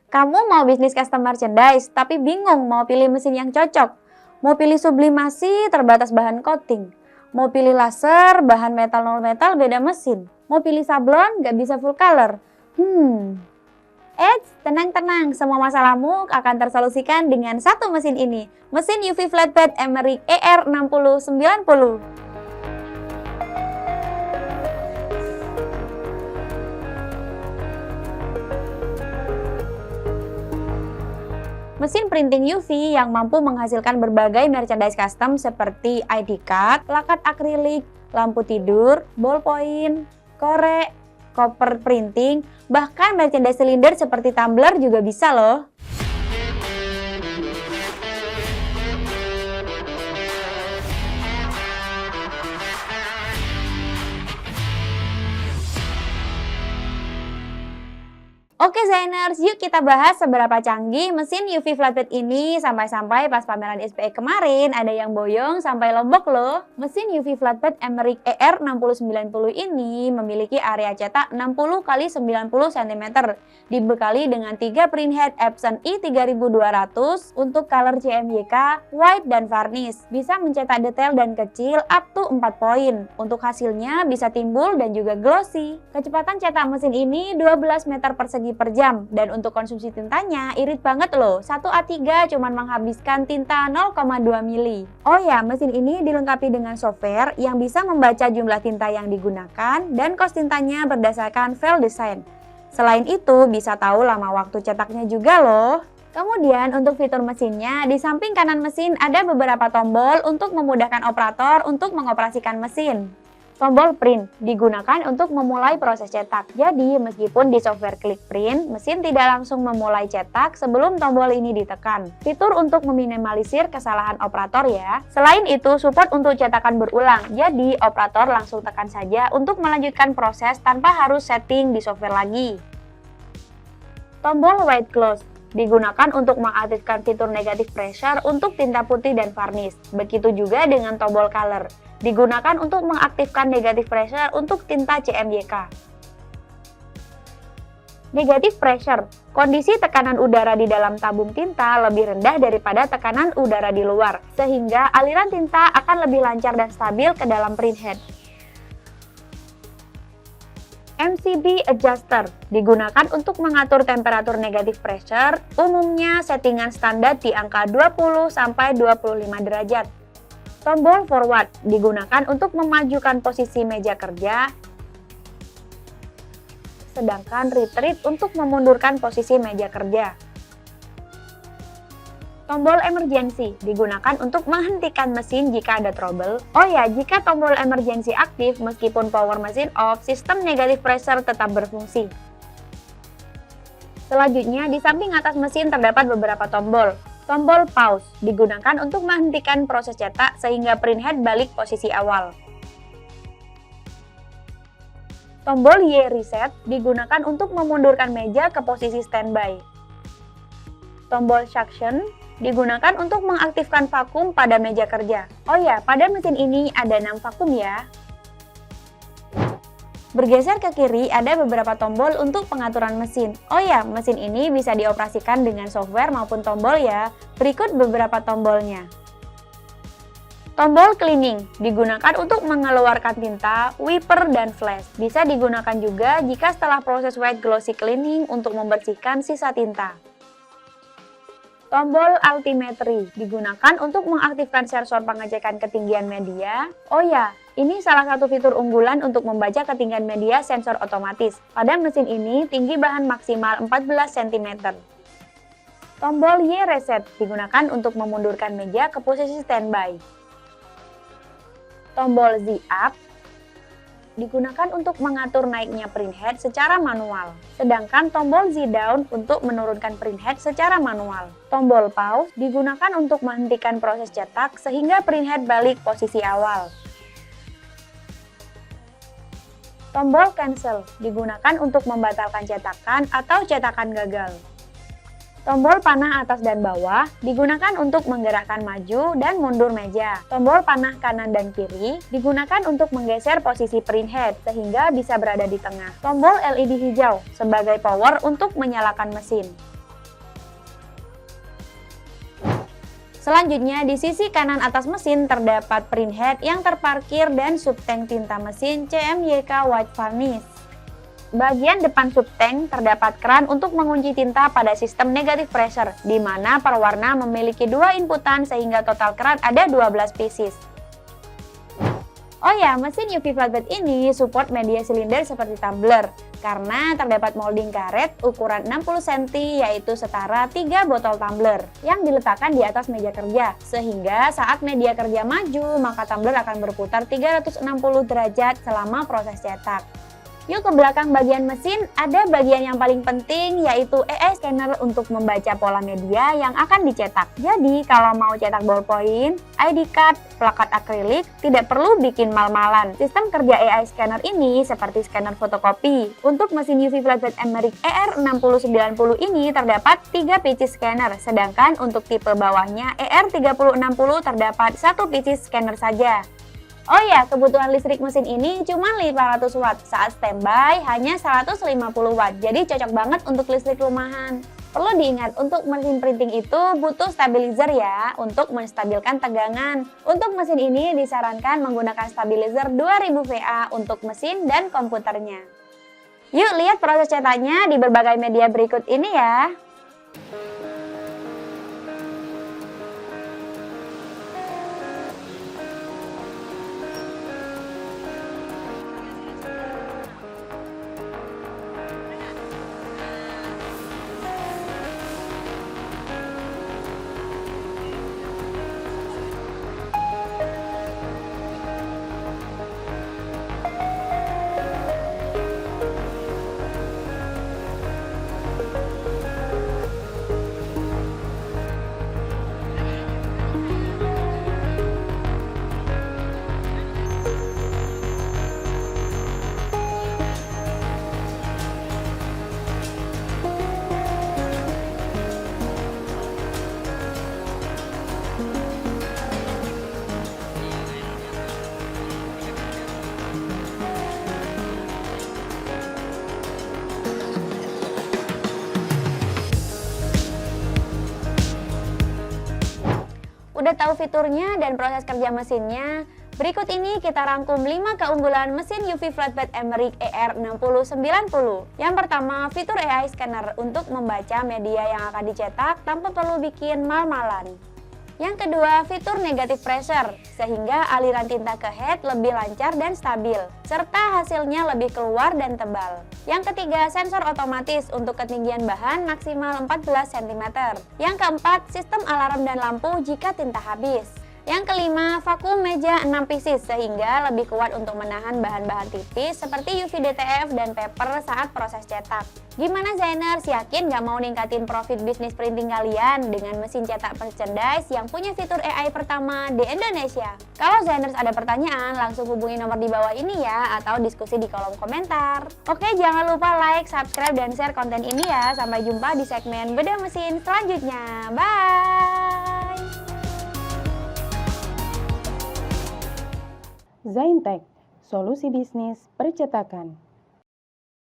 Kamu mau bisnis custom merchandise, tapi bingung mau pilih mesin yang cocok. Mau pilih sublimasi, terbatas bahan coating. Mau pilih laser, bahan metal non metal, beda mesin. Mau pilih sablon, nggak bisa full color. Tenang-tenang, semua masalahmu akan tersolusikan dengan satu mesin ini. Mesin UV Flatbed Emerick ER6090. Mesin printing UV yang mampu menghasilkan berbagai merchandise custom seperti ID card, plakat akrilik, lampu tidur, ballpoint, korek, koper printing, bahkan merchandise silinder seperti tumbler juga bisa loh. Oke Zainers, yuk kita bahas seberapa canggih mesin UV Flatbed ini. Sampai-sampai pas pameran SPE kemarin ada yang boyong sampai Lombok loh. Mesin UV Flatbed Emerick ER6090 ini memiliki area cetak 60 x 90 cm. Dibekali dengan 3 printhead Epson i3200 untuk color CMYK, white dan varnish. Bisa mencetak detail dan kecil up to 4 poin. Untuk hasilnya bisa timbul dan juga glossy. Kecepatan cetak mesin ini 12 meter persegi per jam, dan untuk konsumsi tintanya irit banget loh. 1 A3 cuman menghabiskan tinta 0,2 mili. Oh ya, mesin ini dilengkapi dengan software yang bisa membaca jumlah tinta yang digunakan dan kos tintanya berdasarkan file design. Selain itu bisa tahu lama waktu cetaknya juga loh. Kemudian untuk fitur mesinnya, di samping kanan mesin ada beberapa tombol untuk memudahkan operator untuk mengoperasikan mesin. Tombol print digunakan untuk memulai proses cetak. Jadi, meskipun di software klik print, mesin tidak langsung memulai cetak sebelum tombol ini ditekan. Fitur untuk meminimalisir kesalahan operator ya. Selain itu, support untuk cetakan berulang. Jadi, operator langsung tekan saja untuk melanjutkan proses tanpa harus setting di software lagi. Tombol white close digunakan untuk mengaktifkan fitur negative pressure untuk tinta putih dan varnish. Begitu juga dengan tombol color. Digunakan untuk mengaktifkan negative pressure untuk tinta CMYK. Negative pressure, kondisi tekanan udara di dalam tabung tinta lebih rendah daripada tekanan udara di luar, sehingga aliran tinta akan lebih lancar dan stabil ke dalam printhead. MCB adjuster digunakan untuk mengatur temperatur negative pressure, umumnya settingan standar di angka 20-25 derajat. Tombol forward digunakan untuk memajukan posisi meja kerja, sedangkan retreat untuk memundurkan posisi meja kerja. Tombol emergency digunakan untuk menghentikan mesin jika ada trouble. Oh ya, jika tombol emergency aktif meskipun power mesin off, sistem negative pressure tetap berfungsi. Selanjutnya, di samping atas mesin terdapat beberapa tombol. Tombol pause digunakan untuk menghentikan proses cetak sehingga printhead balik posisi awal. Tombol Y reset digunakan untuk memundurkan meja ke posisi standby. Tombol suction digunakan untuk mengaktifkan vakum pada meja kerja. Oh ya, pada mesin ini ada 6 vakum ya. Bergeser ke kiri ada beberapa tombol untuk pengaturan mesin. Oh ya, mesin ini bisa dioperasikan dengan software maupun tombol ya. Berikut beberapa tombolnya. Tombol cleaning digunakan untuk mengeluarkan tinta, wiper, dan flash. Bisa digunakan juga jika setelah proses white glossy cleaning untuk membersihkan sisa tinta. Tombol altimetry digunakan untuk mengaktifkan sensor pengecekan ketinggian media. Oh ya, ini salah satu fitur unggulan untuk membaca ketinggian media sensor otomatis. Pada mesin ini, tinggi bahan maksimal 14 cm. Tombol Y reset digunakan untuk memundurkan meja ke posisi standby. Tombol Z up digunakan untuk mengatur naiknya printhead secara manual, sedangkan tombol Z down untuk menurunkan printhead secara manual. Tombol pause digunakan untuk menghentikan proses cetak sehingga printhead balik posisi awal. Tombol cancel digunakan untuk membatalkan cetakan atau cetakan gagal. Tombol panah atas dan bawah digunakan untuk menggerakkan maju dan mundur meja. Tombol panah kanan dan kiri digunakan untuk menggeser posisi printhead sehingga bisa berada di tengah. Tombol LED hijau sebagai power untuk menyalakan mesin. Selanjutnya, di sisi kanan atas mesin terdapat printhead yang terparkir dan subtank tinta mesin CMYK White Varnish. Bagian depan subtank terdapat keran untuk mengunci tinta pada sistem negative pressure, di mana perwarna memiliki dua inputan sehingga total keran ada 12 pieces. Oh ya, mesin UV flatbed ini support media silinder seperti tumbler, karena terdapat molding karet ukuran 60 cm yaitu setara 3 botol tumbler yang diletakkan di atas meja kerja, sehingga saat media kerja maju maka tumbler akan berputar 360 derajat selama proses cetak. Yuk ke belakang bagian mesin, ada bagian yang paling penting yaitu AI scanner untuk membaca pola media yang akan dicetak. Jadi kalau mau cetak ballpoint, ID card, plakat akrilik, tidak perlu bikin mal-malan. Sistem kerja AI scanner ini seperti scanner fotokopi. Untuk mesin UV flatbed Emerick ER6090 ini terdapat 3 pieces scanner, sedangkan untuk tipe bawahnya ER3060 terdapat 1 pieces scanner saja. Oh ya, kebutuhan listrik mesin ini cuma 500 watt, saat standby hanya 150 watt, jadi cocok banget untuk listrik rumahan. Perlu diingat, untuk mesin printing itu butuh stabilizer ya, untuk menstabilkan tegangan. Untuk mesin ini disarankan menggunakan stabilizer 2000 VA untuk mesin dan komputernya. Yuk lihat proses cetaknya di berbagai media berikut ini ya. Udah tahu fiturnya dan proses kerja mesinnya? Berikut ini kita rangkum 5 keunggulan mesin UV flatbed Emerick ER6090. Yang pertama, fitur AI scanner untuk membaca media yang akan dicetak tanpa perlu bikin mal-malan. Yang kedua, fitur negative pressure, sehingga aliran tinta ke head lebih lancar dan stabil, serta hasilnya lebih keluar dan tebal. Yang ketiga, sensor otomatis untuk ketinggian bahan maksimal 14 cm. Yang keempat, sistem alarm dan lampu jika tinta habis. Yang kelima, vakum meja 6 pieces sehingga lebih kuat untuk menahan bahan-bahan tipis seperti UV DTF dan paper saat proses cetak. Gimana Zainers, yakin gak mau ningkatin profit bisnis printing kalian dengan mesin cetak merchandise yang punya fitur AI pertama di Indonesia? Kalau Zainers ada pertanyaan, langsung hubungi nomor di bawah ini ya, atau diskusi di kolom komentar. Oke, jangan lupa like, subscribe, dan share konten ini ya. Sampai jumpa di segmen Bedah Mesin selanjutnya. Bye! Zaintech, solusi bisnis percetakan.